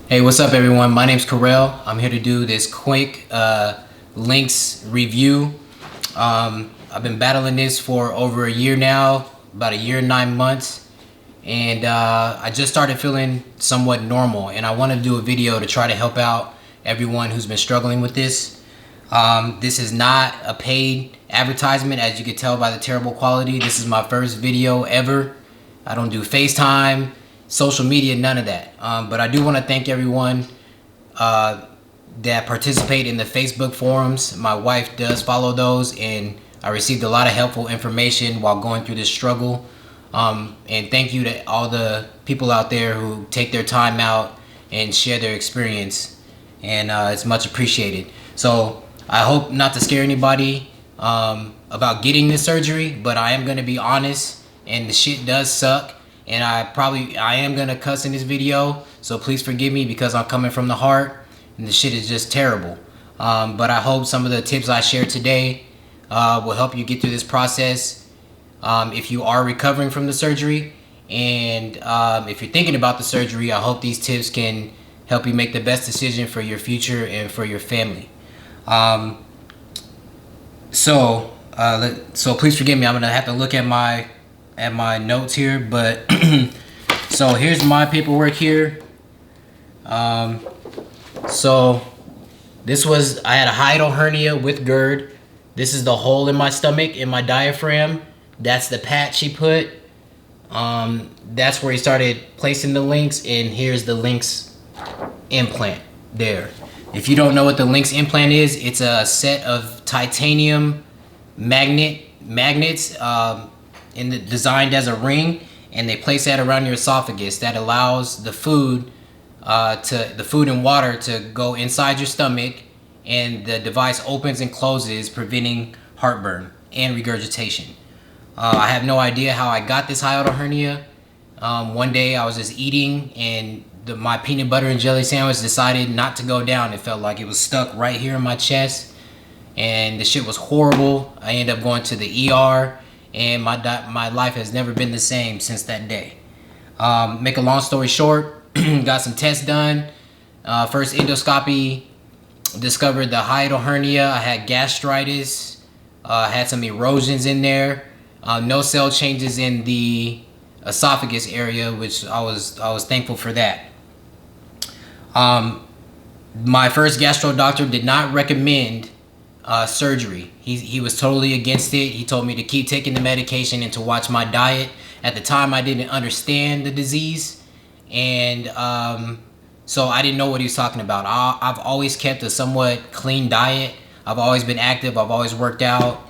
Hey, what's up everyone? My name's K-rel. I'm here to do this quick Linx review. I've been battling this for over a year now, about a year and 9 months, and I just started feeling somewhat normal, and I want to do a video to try to help out everyone who's been struggling with this. This is not a paid advertisement, as you can tell by the terrible quality. This is my first video ever. I don't do FaceTime, social media, none of that. But I do want to thank everyone that participate in the Facebook forums. My wife does follow those, and I received a lot of helpful information while going through this struggle. And thank you to all the people out there who take their time out and share their experience, and it's much appreciated. So I hope not to scare anybody about getting this surgery, but I am going to be honest, and the shit does suck. And I am gonna cuss in this video, so please forgive me because I'm coming from the heart and the shit is just terrible. But I hope some of the tips I shared today will help you get through this process if you are recovering from the surgery. And if you're thinking about the surgery, I hope these tips can help you make the best decision for your future and for your family. So please forgive me. I'm gonna have to look at my notes here, but so here's my paperwork here. So this was, I had a hiatal hernia with Gerd. This is the hole in my stomach, in my diaphragm. That's the patch he put. That's where he started placing the links, and here's the Linx Implant there. If you don't know what the Linx Implant is, it's a set of titanium magnets designed as a ring, and they place that around your esophagus. That allows the food and water to go inside your stomach, and the device opens and closes, preventing heartburn and regurgitation. I have no idea how I got this hiatal hernia. One day I was just eating, and my peanut butter and jelly sandwich decided not to go down. It felt like it was stuck right here in my chest, and the shit was horrible. I ended up going to the ER, and my life has never been the same since that day. Make a long story short, got some tests done. First endoscopy discovered the hiatal hernia. I had gastritis, had some erosions in there, no cell changes in the esophagus area, which I was thankful for that. My first gastro doctor did not recommend surgery. He was totally against it. He told me to keep taking the medication and to watch my diet. At the time, I didn't understand the disease, and so I didn't know what he was talking about. I've always kept a somewhat clean diet. I've always been active. I've always worked out.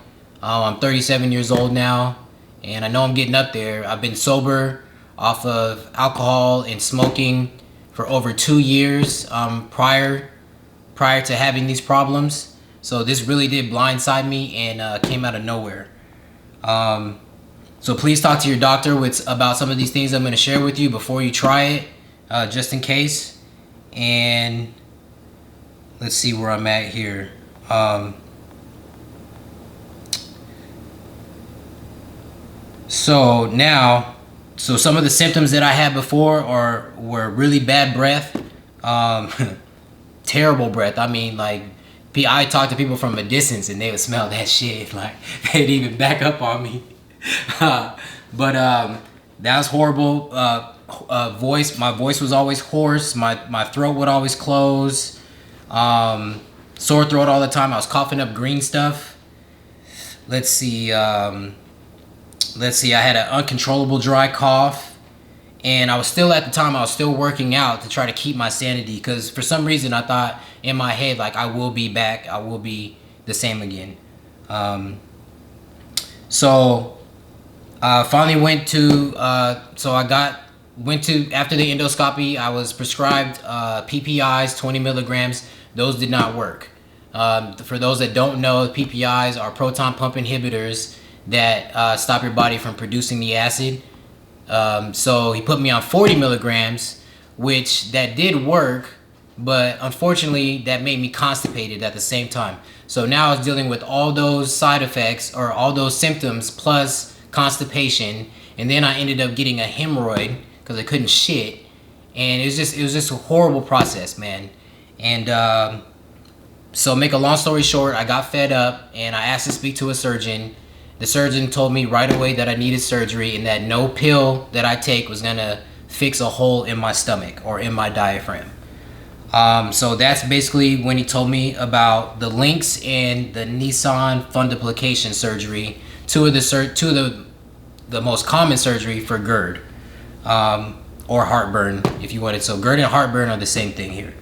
I'm 37 years old now, and I know I'm getting up there. I've been sober off of alcohol and smoking for over 2 years prior to having these problems. So this really did blindside me and came out of nowhere. So please talk to your doctor about some of these things I'm going to share with you before you try it, just in case. And let's see where I'm at here. So some of the symptoms that I had before were really bad breath, terrible breath. I mean, like, I talked to people from a distance and they would smell that shit. Like, they'd even back up on me. But that was horrible. My voice was always hoarse. My throat would always close. Sore throat all the time. I was coughing up green stuff. Let's see. I had an uncontrollable dry cough. And I was still, at the time, I was still working out to try to keep my sanity, because for some reason I thought in my head, like, I will be back, I will be the same again. Finally went to, after the endoscopy, I was prescribed PPIs, 20 milligrams. Those did not work. For those that don't know, PPIs are proton pump inhibitors that stop your body from producing the acid. So he put me on 40 milligrams, which that did work, but unfortunately that made me constipated at the same time. So now I was dealing with all those side effects, or all those symptoms, plus constipation, and then I ended up getting a hemorrhoid because I couldn't shit, and it was just a horrible process, man. And so make a long story short, I got fed up and I asked to speak to a surgeon. The surgeon told me right away that I needed surgery and that no pill that I take was gonna fix a hole in my stomach or in my diaphragm. So that's basically when he told me about the Linx and the Nissen fundoplication surgery, two of the most common surgery for Gerd, or heartburn, if you wanted. So Gerd and heartburn are the same thing here.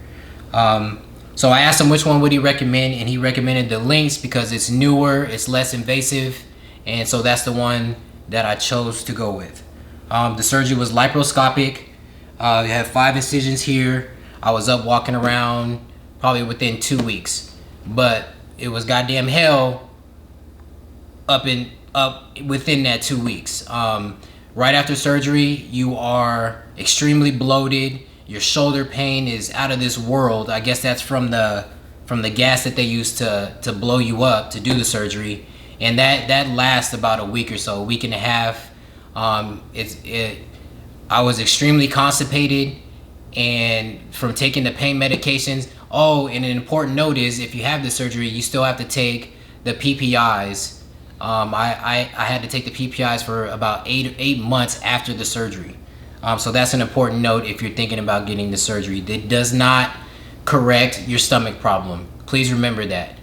So I asked him which one would he recommend, and he recommended the Linx because it's newer, it's less invasive, and so that's the one that I chose to go with. The surgery was laparoscopic. We had 5 incisions here. I was up walking around probably within 2 weeks, but it was goddamn hell up within that 2 weeks. Right after surgery, you are extremely bloated. Your shoulder pain is out of this world. I guess that's from the gas that they use to blow you up to do the surgery, and that lasts about a week or so, a week and a half. I was extremely constipated, and from taking the pain medications. Oh, and an important note is if you have the surgery, you still have to take the PPIs. I had to take the PPIs for about eight months after the surgery. So that's an important note if you're thinking about getting the surgery. It does not correct your stomach problem. Please remember that.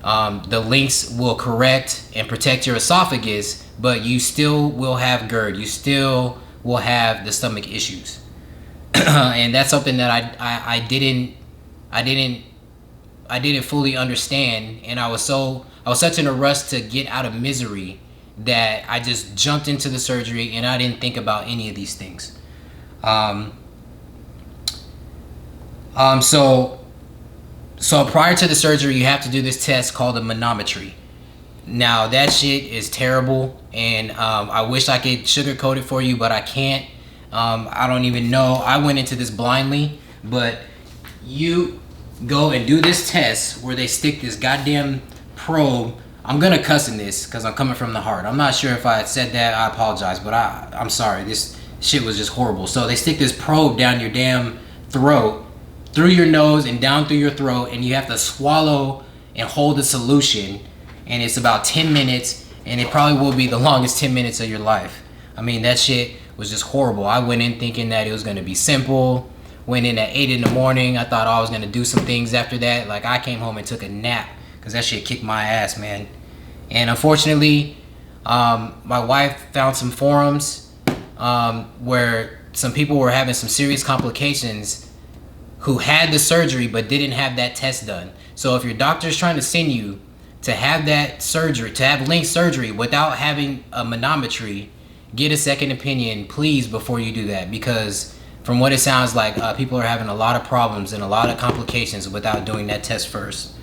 The Linx will correct and protect your esophagus, but you still will have GERD. You still will have the stomach issues. And that's something that I didn't fully understand, and I was such in a rush to get out of misery that I just jumped into the surgery and I didn't think about any of these things. So prior to the surgery, you have to do this test called a manometry. Now that shit is terrible, and I wish I could sugarcoat it for you, but I can't. I don't even know. I went into this blindly, but you go and do this test where they stick this goddamn probe. I'm gonna cuss in this because I'm coming from the heart. I'm not sure if I said that. I apologize, but I'm sorry. This shit was just horrible. So they stick this probe down your damn throat, through your nose and down through your throat, and you have to swallow and hold the solution, and it's about 10 minutes, and it probably will be the longest 10 minutes of your life. I mean, that shit was just horrible. I went in thinking that it was gonna be simple. Went in at 8 in the morning. I thought I was gonna do some things after that. Like, I came home and took a nap because that shit kicked my ass, man. And unfortunately, my wife found some forums where some people were having some serious complications who had the surgery but didn't have that test done. So if your doctor is trying to send you to have that surgery, to have Linx surgery without having a manometry, get a second opinion, please, before you do that, because from what it sounds like, people are having a lot of problems and a lot of complications without doing that test first.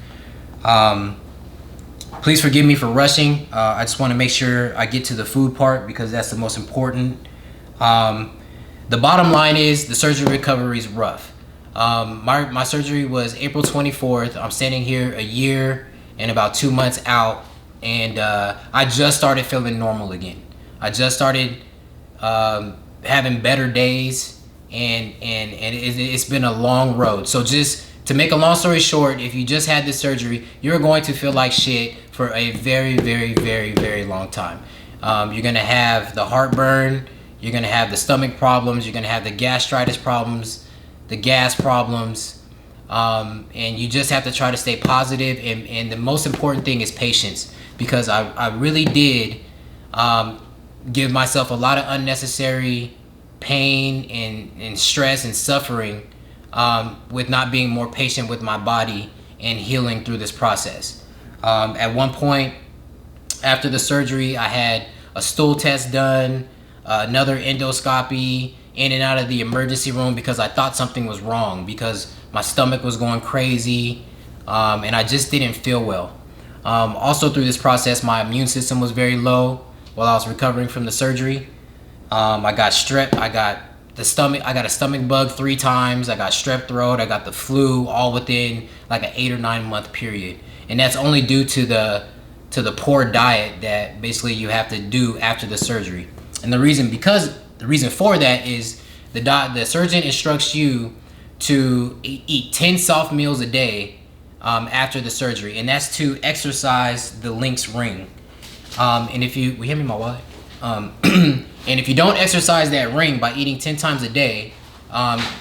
Please forgive me for rushing. I just want to make sure I get to the food part because that's the most important. The bottom line is the surgery recovery is rough. My surgery was April 24th. I'm standing here a year and about 2 months out, and I just started feeling normal again. I just started having better days, and it's been a long road. So just to make a long story short, if you just had this surgery, you're going to feel like shit for a very, very, very, very long time. You're gonna have the heartburn, you're gonna have the stomach problems, you're gonna have the gastritis problems, the gas problems, and you just have to try to stay positive. And the most important thing is patience, because I really did give myself a lot of unnecessary pain and stress and suffering with not being more patient with my body and healing through this process. At one point after the surgery, I had a stool test done, another endoscopy, in and out of the emergency room because I thought something was wrong, because my stomach was going crazy, and I just didn't feel well. Also through this process, my immune system was very low while I was recovering from the surgery. I got strep, I got a stomach bug 3 times, I got strep throat, I got the flu, all within like an 8 or 9 month period. And that's only due to the poor diet that basically you have to do after the surgery. And the reason for that is the surgeon instructs you to eat 10 soft meals a day after the surgery, and that's to exercise the Linx ring. And if you, we hand me my wallet. And if you don't exercise that ring by eating 10 times a day,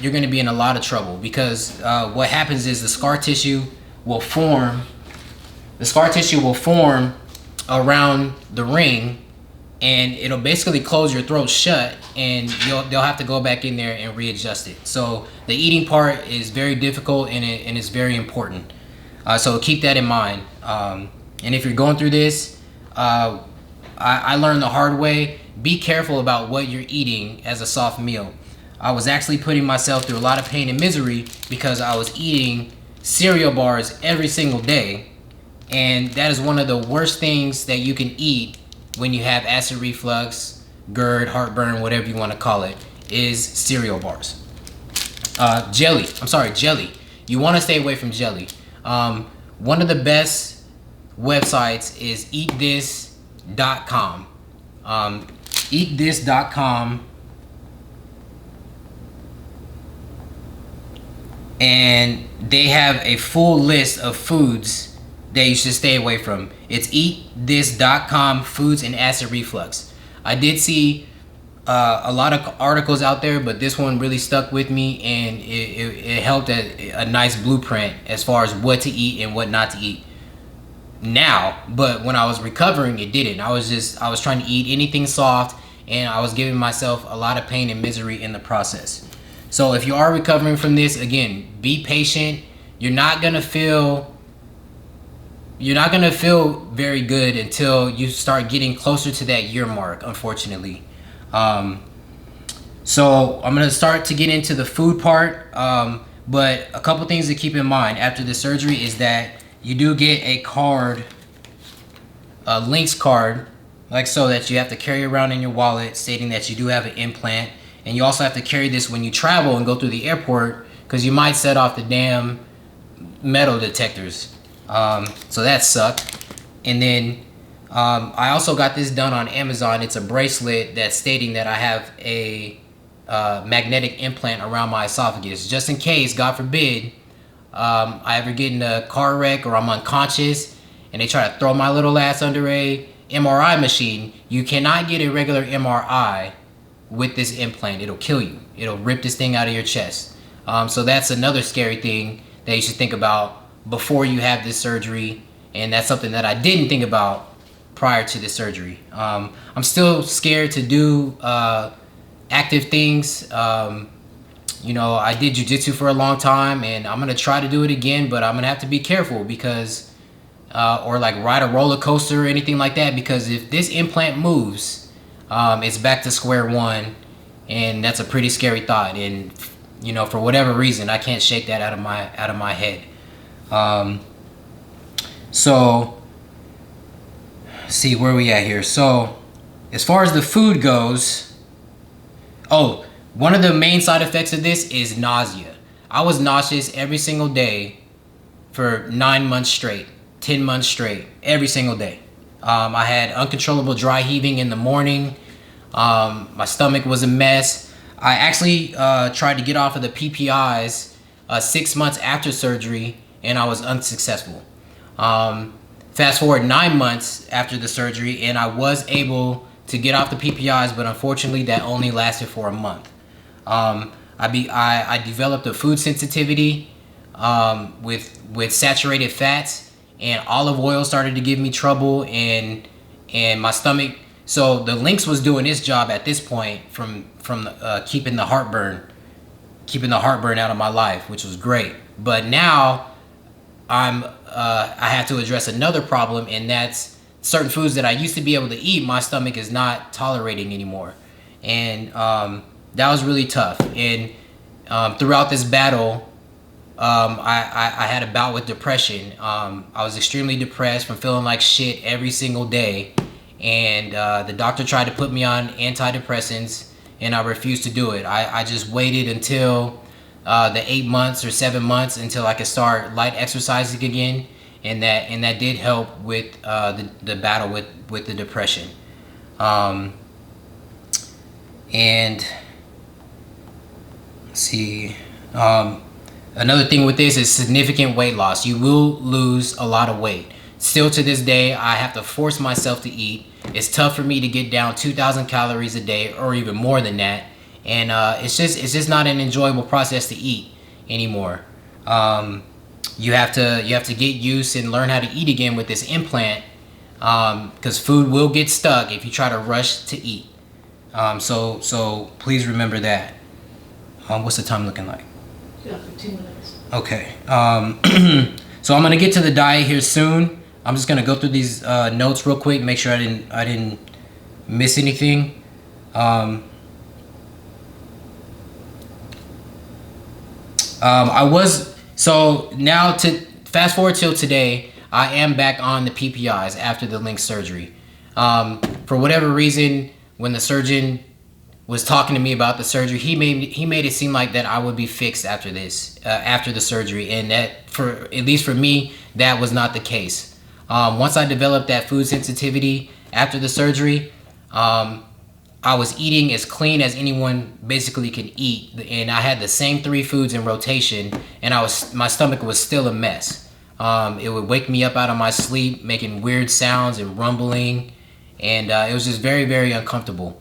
you're going to be in a lot of trouble, because what happens is the scar tissue will form. The scar tissue will form around the ring, and it'll basically close your throat shut, and they'll have to go back in there and readjust it. So the eating part is very difficult, and it's very important. So keep that in mind. And if you're going through this, I learned the hard way. Be careful about what you're eating as a soft meal. I was actually putting myself through a lot of pain and misery because I was eating cereal bars every single day, and that is one of the worst things that you can eat when you have acid reflux, GERD, heartburn, whatever you want to call it, is cereal bars. Jelly. You want to stay away from jelly. One of the best websites is eatthis.com. Eatthis.com, and they have a full list of foods that you should stay away from. It's eatthis.com, foods and acid reflux. I did see a lot of articles out there, but this one really stuck with me, and it helped a nice blueprint as far as what to eat and what not to eat now. But when I was recovering, it didn't. I was trying to eat anything soft, and I was giving myself a lot of pain and misery in the process. So if you are recovering from this, again, be patient. You're not gonna feel very good until you start getting closer to that year mark, unfortunately. So I'm gonna start to get into the food part, but a couple things to keep in mind after the surgery is that you do get a card, a Linx card, like so, that you have to carry around in your wallet, stating that you do have an implant. And you also have to carry this when you travel and go through the airport, because you might set off the damn metal detectors. So that sucked. And then I also got this done on Amazon. It's a bracelet that's stating that I have a magnetic implant around my esophagus, just in case, God forbid, I ever get in a car wreck or I'm unconscious and they try to throw my little ass under a MRI machine. You cannot get a regular MRI with this implant. It'll kill you. It'll rip this thing out of your chest. So that's another scary thing that you should think about before you have this surgery, and that's something that I didn't think about prior to this surgery. I'm still scared to do active things. You know, I did jiu-jitsu for a long time, and I'm gonna try to do it again, but I'm gonna have to be careful, because or like ride a roller coaster or anything like that, because if this implant moves, it's back to square one, and that's a pretty scary thought. And you know, for whatever reason, I can't shake that out of my head. So see where we at here. So as far as the food goes, oh, one of the main side effects of this is nausea. I was nauseous every single day for 9 months straight, 10 months straight, every single day. I had uncontrollable dry heaving in the morning. My stomach was a mess. I actually tried to get off of the PPIs 6 months after surgery, and I was unsuccessful. Fast forward 9 months after the surgery, and I was able to get off the PPIs, but unfortunately that only lasted for a month. I developed a food sensitivity with saturated fats, and olive oil started to give me trouble, and my stomach. So the Linx was doing its job at this point from keeping the heartburn out of my life, which was great. But now I have to address another problem, and that's certain foods that I used to be able to eat, my stomach is not tolerating anymore. And that was really tough. And throughout this battle, I had a bout with depression. I was extremely depressed from feeling like shit every single day. And the doctor tried to put me on antidepressants, and I refused to do it. I just waited until the 8 months or 7 months until I could start light exercising again, and that did help with the battle with the depression. And see. Another thing with this is significant weight loss. You will lose a lot of weight. Still to this day, I have to force myself to eat. It's tough for me to get down 2,000 calories a day or even more than that. And it's just not an enjoyable process to eat anymore. You have to get used and learn how to eat again with this implant, because food will get stuck if you try to rush to eat. So please remember that. What's the time looking like? Yeah, 15 minutes. Okay. So I'm gonna get to the diet here soon. I'm just gonna go through these notes real quick, make sure I didn't miss anything. So now to fast forward till today, I am back on the PPIs after the Linx surgery. For whatever reason, when the surgeon was talking to me about the surgery, he made it seem like that I would be fixed after this, after the surgery, and that for at least for me, that was not the case. Once I developed that food sensitivity after the surgery, I was eating as clean as anyone basically can eat, and I had the same 3 foods in rotation, and my stomach was still a mess. It would wake me up out of my sleep, making weird sounds and rumbling, and it was just very, very uncomfortable.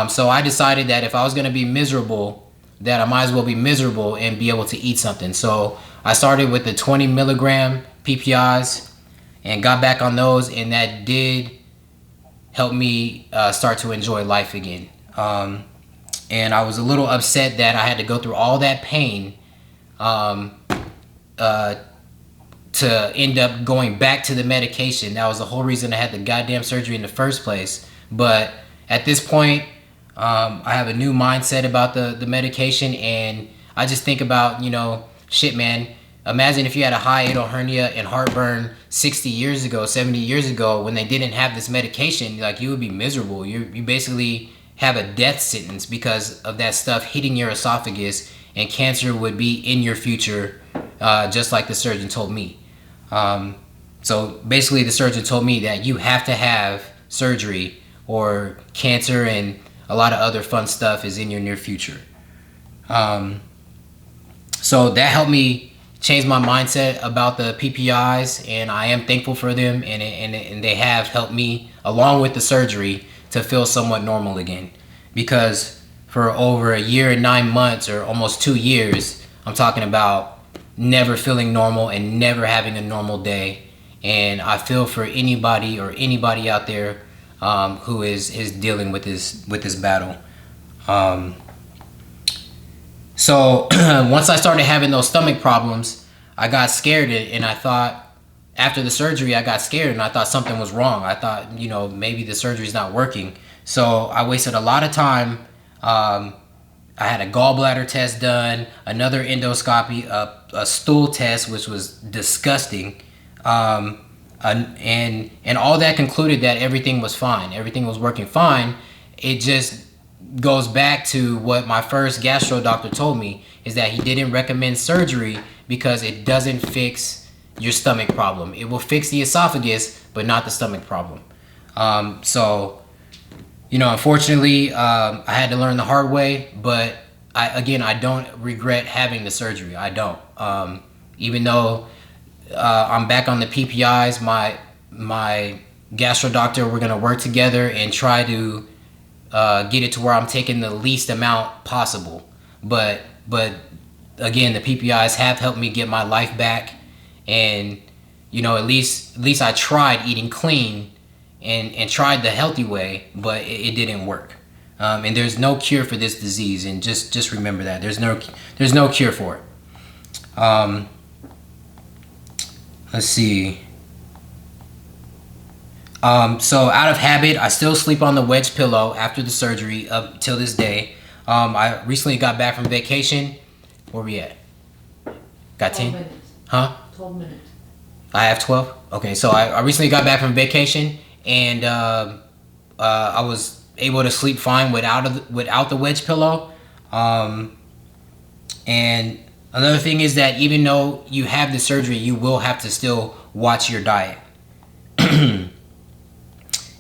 So I decided that if I was going to be miserable, that I might as well be miserable and be able to eat something. So I started with the 20 milligram PPIs and got back on those, and that did help me start to enjoy life again. And I was a little upset that I had to go through all that pain to end up going back to the medication. That was the whole reason I had the goddamn surgery in the first place. But at this point, I have a new mindset about the medication, and I just think about, shit, man. Imagine if you had a hiatal hernia and heartburn 60 years ago, 70 years ago, when they didn't have this medication. Like, you would be miserable. You basically have a death sentence because of that stuff hitting your esophagus, and cancer would be in your future, just like the surgeon told me. So basically the surgeon told me that you have to have surgery or cancer and a lot of other fun stuff is in your near future. So that helped me change my mindset about the PPIs, and I am thankful for them, and they have helped me, along with the surgery, to feel somewhat normal again. Because for over a year and 9 months, or almost 2 years, I'm talking about never feeling normal and never having a normal day. And I feel for anybody out there who is dealing with this battle. So once I started having those stomach problems, I got scared, and I thought, after the surgery, I got scared and I thought something was wrong. I thought, maybe the surgery's not working. So I wasted a lot of time. I had a gallbladder test done, another endoscopy, a stool test, which was disgusting. And all that concluded that everything was fine. Everything was working fine. It just goes back to what my first gastro doctor told me, is that he didn't recommend surgery because it doesn't fix your stomach problem. It will fix the esophagus, but not the stomach problem. So, unfortunately, I had to learn the hard way, but I don't regret having the surgery. I don't. Even though I'm back on the PPIs, my gastro doctor, we're gonna work together and try to get it to where I'm taking the least amount possible. But again, the PPIs have helped me get my life back, and at least I tried eating clean and tried the healthy way, but it didn't work. And there's no cure for this disease, and just remember that there's no cure for it. Let's see. So out of habit, I still sleep on the wedge pillow after the surgery up till this day. I recently got back from vacation. Where we at? Got 10? 12 minutes. Huh? 12 minutes. I have 12? Okay, so I recently got back from vacation, and I was able to sleep fine without the wedge pillow. And another thing is that even though you have the surgery, you will have to still watch your diet.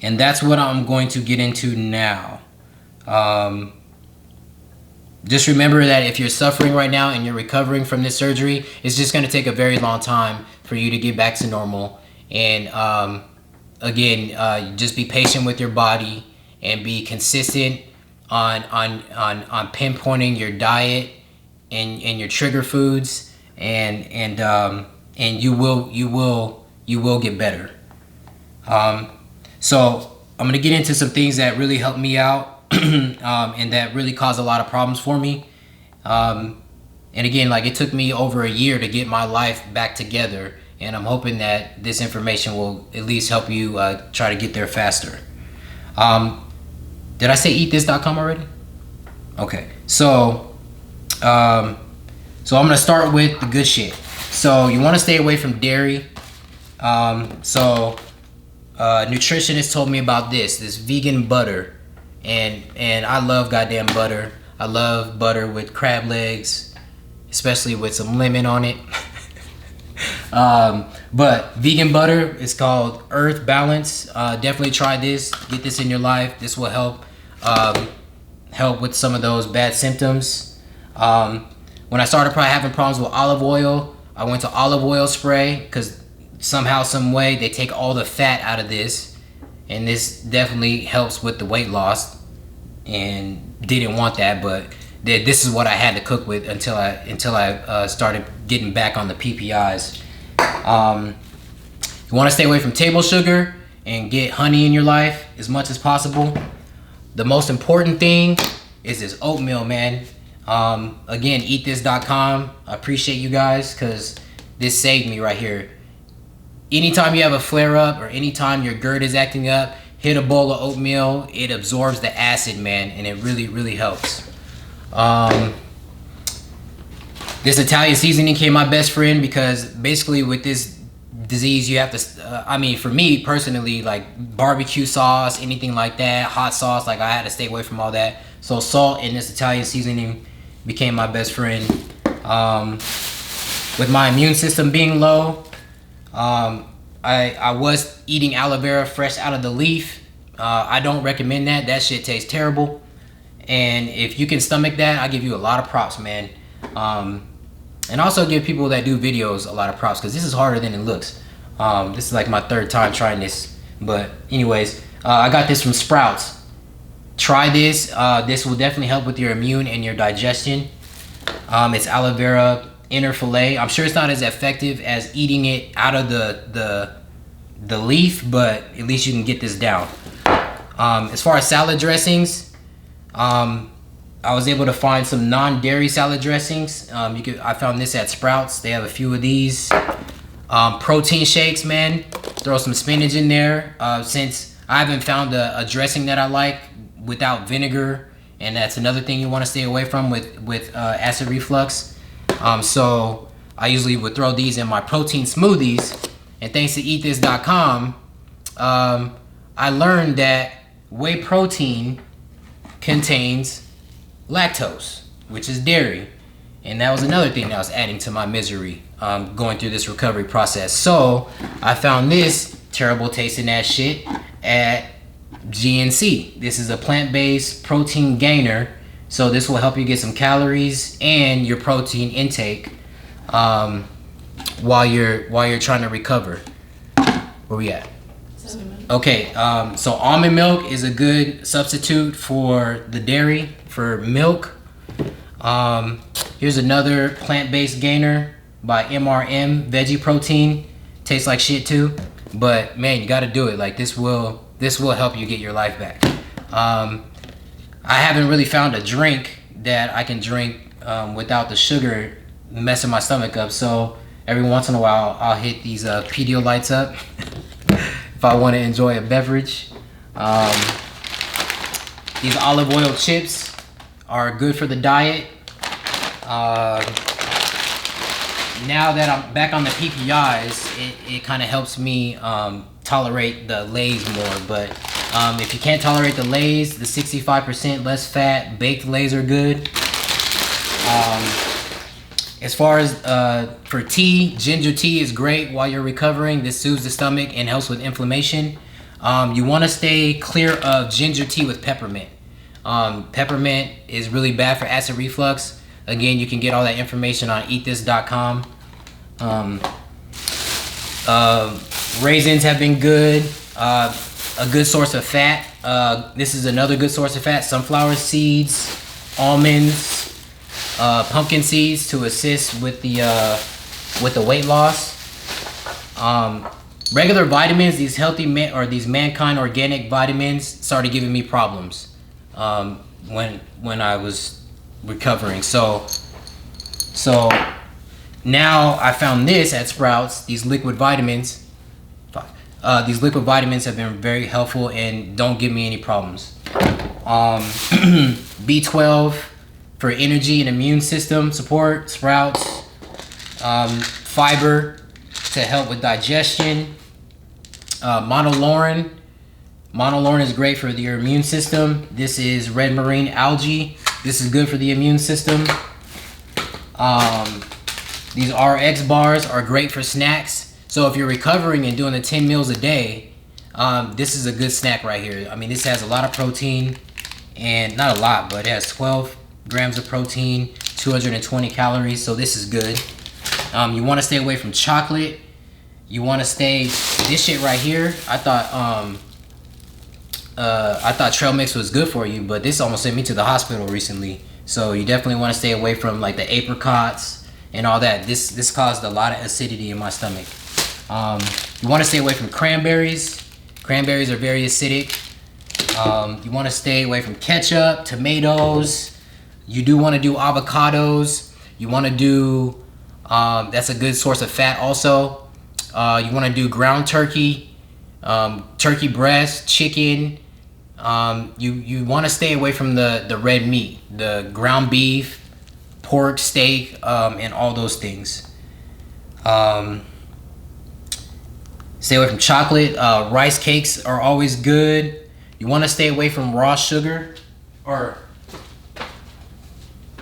And that's what I'm going to get into now. just remember that if you're suffering right now and you're recovering from this surgery, it's just going to take a very long time for you to get back to normal. And again, just be patient with your body and be consistent on pinpointing your diet and your trigger foods, and you will get better. So I'm gonna get into some things that really helped me out and that really caused a lot of problems for me. And again, like, it took me over a year to get my life back together, and I'm hoping that this information will at least help you try to get there faster. Did I say eatthis.com already? Okay, so I'm gonna start with the good shit. So you want to stay away from dairy. Nutritionist told me about this vegan butter, and I love goddamn butter. I love butter with crab legs, especially with some lemon on it. But vegan butter is called Earth Balance. Definitely try this. Get this in your life. This will help with some of those bad symptoms. When I started probably having problems with olive oil, I went to olive oil spray, because somehow, some way, they take all the fat out of this, and this definitely helps with the weight loss, and didn't want that, but this is what I had to cook with until I started getting back on the PPIs. You want to stay away from table sugar and get honey in your life as much as possible. The most important thing is this oatmeal, man. Again, eatthis.com. I appreciate you guys, because this saved me right here. Anytime you have a flare up or anytime your GERD is acting up, hit a bowl of oatmeal. It absorbs the acid, man, and it really, really helps. This Italian seasoning came my best friend, because basically with this disease you have to, for me personally, like barbecue sauce, anything like that, hot sauce, like I had to stay away from all that. So salt and this Italian seasoning became my best friend. With my immune system being low, I was eating aloe vera fresh out of the leaf. I don't recommend that. That shit tastes terrible. And if you can stomach that, I give you a lot of props, man. And also give people that do videos a lot of props, because this is harder than it looks. This is like my third time trying this. But anyways, I got this from Sprouts. Try this. This will definitely help with your immune and your digestion. It's aloe vera inner fillet. I'm sure it's not as effective as eating it out of the leaf, but at least you can get this down. As far as salad dressings, I was able to find some non-dairy salad dressings. I found this at Sprouts. They have a few of these. Protein shakes, man. Throw some spinach in there. Since I haven't found a dressing that I like without vinegar, and that's another thing you want to stay away from with acid reflux. So I usually would throw these in my protein smoothies. And thanks to eatthis.com, I learned that whey protein contains lactose, which is dairy, and that was another thing that was adding to my misery going through this recovery process. So I found this terrible tasting ass shit at GNC. This is a plant-based protein gainer, so this will help you get some calories and your protein intake while you're trying to recover. Where we at? Okay, so almond milk is a good substitute for the dairy, for milk. Here's another plant-based gainer by MRM, veggie protein. Tastes like shit too, but man, you gotta do it. Like, this will help you get your life back. I haven't really found a drink that I can drink without the sugar messing my stomach up, so every once in a while I'll hit these Pedialites up if I want to enjoy a beverage. These olive oil chips are good for the diet. Now that I'm back on the PPIs, it kind of helps me tolerate the Lay's more. But if you can't tolerate the Lay's, the 65% less fat baked Lay's are good. As far as for tea, ginger tea is great while you're recovering. This soothes the stomach and helps with inflammation. You want to stay clear of ginger tea with peppermint. Peppermint is really bad for acid reflux. Again, you can get all that information on eatthis.com. Raisins have been good. A good source of fat. This is another good source of fat. Sunflower seeds, almonds, pumpkin seeds to assist with the weight loss. Regular vitamins, these these mankind organic vitamins started giving me problems when I was recovering. So now I found this at Sprouts, these liquid vitamins. These liquid vitamins have been very helpful and don't give me any problems. B12 for energy and immune system support, Sprouts. Fiber to help with digestion. Monolaurin. Monolaurin is great for your immune system. This is red marine algae. This is good for the immune system. These RX bars are great for snacks. So if you're recovering and doing the 10 meals a day, this is a good snack right here. I mean, this has a lot of protein, and not a lot, but it has 12 grams of protein, 220 calories, so this is good. You want to stay away from chocolate. You want to stay, this shit right here, I thought trail mix was good for you, but this almost sent me to the hospital recently. So you definitely want to stay away from like the apricots and all that. This caused a lot of acidity in my stomach. You want to stay away from cranberries. Cranberries are very acidic. You want to stay away from ketchup, tomatoes. You do want to do avocados. You want to do, that's a good source of fat also. You want to do ground turkey, turkey breast, chicken. You want to stay away from the red meat, the ground beef, pork, steak, and all those things. Stay away from chocolate. Rice cakes are always good. You want to stay away from raw sugar, or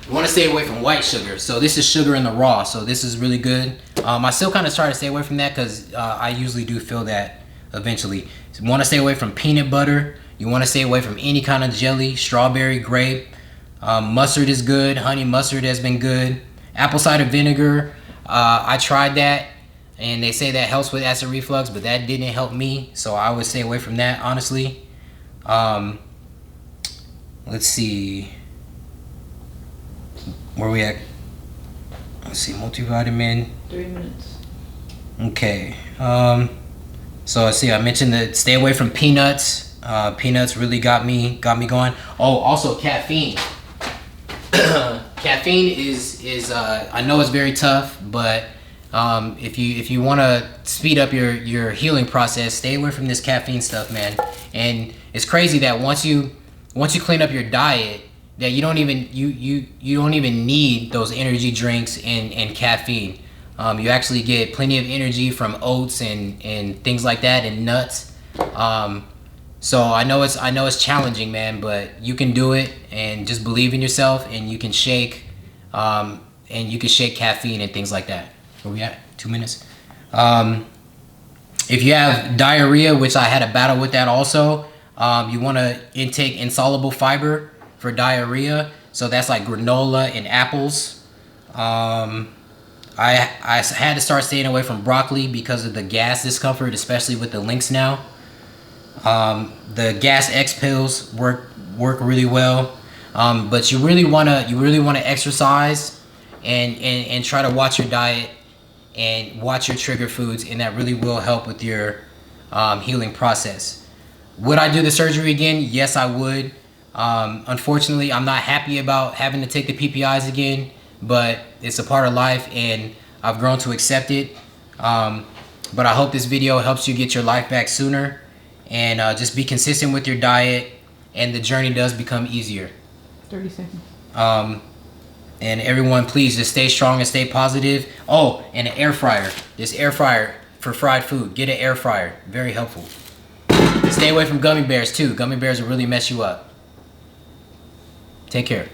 you want to stay away from white sugar. So this is sugar in the raw, so this is really good. I still kind of try to stay away from that because I usually do feel that eventually. So you want to stay away from peanut butter. You want to stay away from any kind of jelly, strawberry, grape. Mustard is good. Honey mustard has been good. Apple cider vinegar, I tried that, and they say that helps with acid reflux, but that didn't help me, so I would stay away from that, honestly. Let's see. Where we at? Let's see, multivitamin. 3 minutes. Okay. So let's see, I mentioned that stay away from peanuts. Peanuts really got me going. Oh, also caffeine. Caffeine is I know it's very tough, but if you want to speed up your healing process, stay away from this caffeine stuff, man. And it's crazy that once you clean up your diet, that you don't even need those energy drinks and caffeine. You actually get plenty of energy from oats and things like that, and nuts. So I know it's challenging, man, but you can do it, and just believe in yourself, and you can shake caffeine and things like that. Where we at? 2 minutes. If you have diarrhea, which I had a battle with that also, you want to intake insoluble fiber for diarrhea. So that's like granola and apples. I had to start staying away from broccoli because of the gas discomfort, especially with the Linx now. The gas X pills work really well, but you really wanna exercise and try to watch your diet and watch your trigger foods, and that really will help with your healing process. Would I do the surgery again? Yes, I would. Unfortunately, I'm not happy about having to take the PPIs again, but it's a part of life, and I've grown to accept it. But I hope this video helps you get your life back sooner, and just be consistent with your diet, and the journey does become easier. 30 seconds. And everyone, please just stay strong and stay positive. Oh, and an air fryer. This air fryer for fried food. Get an air fryer. Very helpful. Stay away from gummy bears too. Gummy bears will really mess you up. Take care.